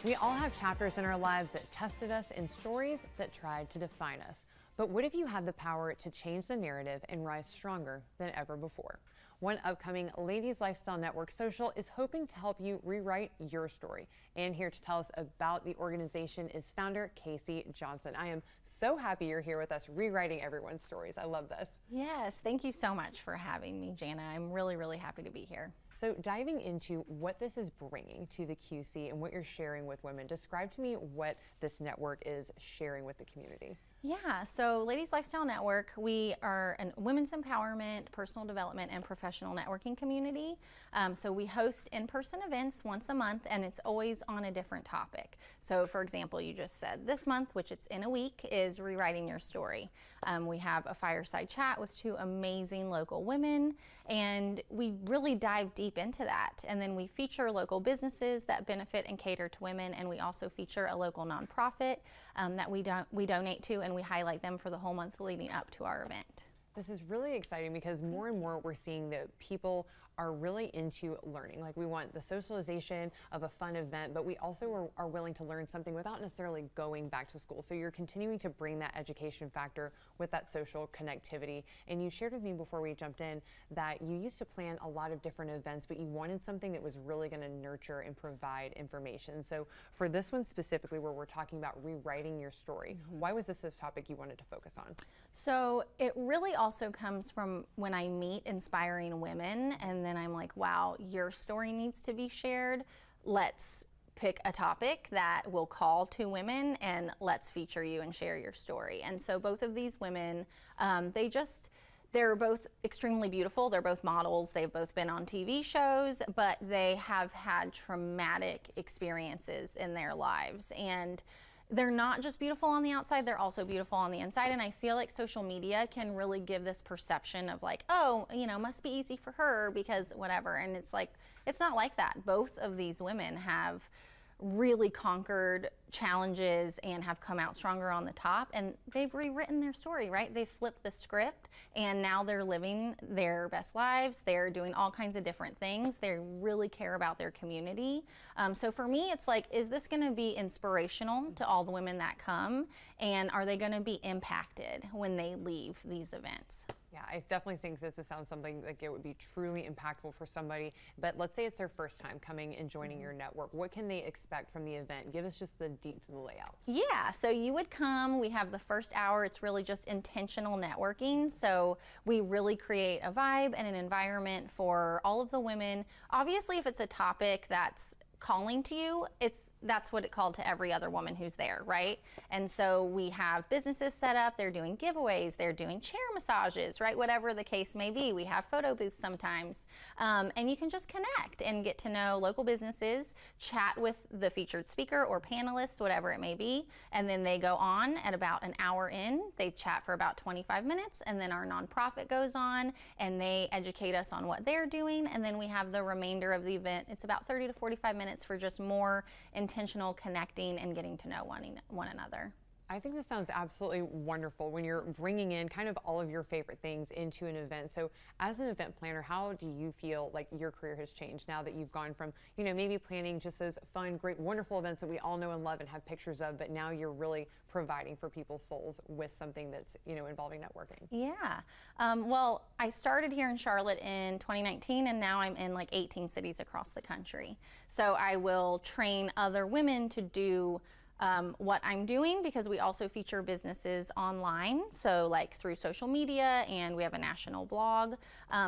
We all have chapters in our lives that tested us and stories that tried to define us. But what if you had the power to change the narrative and rise stronger than ever before? One upcoming Ladies Lifestyle Network social is hoping to help you rewrite your story. And here to tell us about the organization is founder Casey Johnson. I am so happy you're here with us, rewriting everyone's stories. I love this. Yes, thank you so much for having me, Jana. I'm really happy to be here. So diving into what this is bringing to the QC and what you're sharing with women, describe to me what this network is sharing with the community. Yeah, so Ladies Lifestyle Network, we are a women's empowerment, personal development, and professional networking community. So we host in-person events once a month, and it's always on a different topic. So for example, you just said this month, which it's in a week, is rewriting your story. We have a fireside chat with two amazing local women, and we really dive deep into that. And then we feature local businesses that benefit and cater to women, and we also feature a local nonprofit that we donate to, and we highlight them for the whole month leading up to our event. This is really exciting because more and more we're seeing that people are really into learning. Like, we want the socialization of a fun event, but we also are willing to learn something without necessarily going back to school. So you're continuing to bring that education factor with that social connectivity. And you shared with me before we jumped in that you used to plan a lot of different events, but you wanted something that was really going to nurture and provide information. So for this one specifically, where we're talking about rewriting your story, why was this a topic you wanted to focus on? So it really also comes from when I meet inspiring women, and then I'm like, wow, your story needs to be shared. Let's pick a topic that will call to women, and let's feature you and share your story. And so both of these women, they're both extremely beautiful. They're both models. They've both been on TV shows, but they have had traumatic experiences in their lives. And they're not just beautiful on the outside, they're also beautiful on the inside. And I feel like social media can really give this perception of like, oh, you know, must be easy for her because whatever. And it's like, it's not like that. Both of these women have really conquered challenges and have come out stronger on the top, and they've rewritten their story, right? They flipped the script, and now they're living their best lives. They're doing all kinds of different things. They really care about their community. So for me, it's like, is this going to be inspirational to all the women that come, and are they going to be impacted when they leave these events? Yeah, I definitely think this sounds something like it would be truly impactful for somebody. But let's say it's their first time coming and joining your network. What can they expect from the event? Give us just the deets of the layout. Yeah, so you would come. We have the first hour. It's really just intentional networking. So we really create a vibe and an environment for all of the women. Obviously, if it's a topic that's calling to you, that's what it called to every other woman who's there, right? And so we have businesses set up, they're doing giveaways, they're doing chair massages, right? Whatever the case may be. We have photo booths sometimes. And you can just connect and get to know local businesses, chat with the featured speaker or panelists, whatever it may be. And then they go on at about an hour in, they chat for about 25 minutes, and then our nonprofit goes on and they educate us on what they're doing. And then we have the remainder of the event. It's about 30 to 45 minutes for just more intentional connecting and getting to know one another. I think this sounds absolutely wonderful when you're bringing in kind of all of your favorite things into an event. So as an event planner, how do you feel like your career has changed now that you've gone from, you know, maybe planning just those fun, great, wonderful events that we all know and love and have pictures of, but now you're really providing for people's souls with something that's, you know, involving networking? Yeah. Well, I started here in Charlotte in 2019, and now I'm in like 18 cities across the country. So I will train other women to do what I'm doing, because we also feature businesses online, so like through social media, and we have a national blog.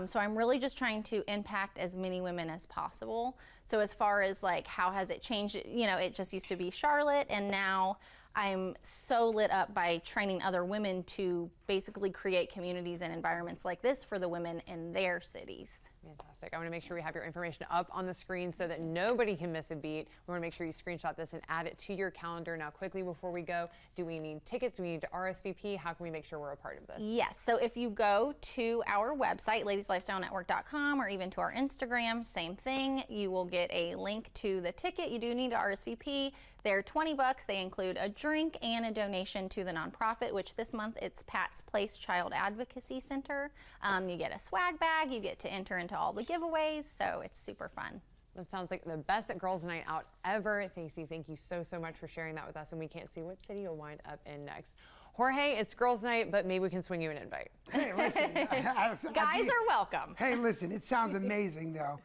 So I'm really just trying to impact as many women as possible. So as far as like how has it changed, you know, it just used to be Charlotte, and now I'm so lit up by training other women to basically create communities and environments like this for the women in their cities. Fantastic. I want to make sure we have your information up on the screen so that nobody can miss a beat. We want to make sure you screenshot this and add it to your calendar. Now, quickly before we go, do we need tickets? Do we need to RSVP? How can we make sure we're a part of this? Yes. So if you go to our website, ladieslifestylenetwork.com, or even to our Instagram, same thing. You will get a link to the ticket. You do need to RSVP. They're $20. They include a drink and a donation to the nonprofit, which this month it's Pat's Place Child Advocacy Center. You get a swag bag. You get to enter into all the giveaways. So it's super fun. That sounds like the best girls' night out ever. Stacey, thank you so much for sharing that with us, and we can't see what city you'll wind up in next. Jorge, it's girls' night, but maybe we can swing you an invite. Hey, listen. Guys are welcome. Hey, listen, it sounds amazing, though.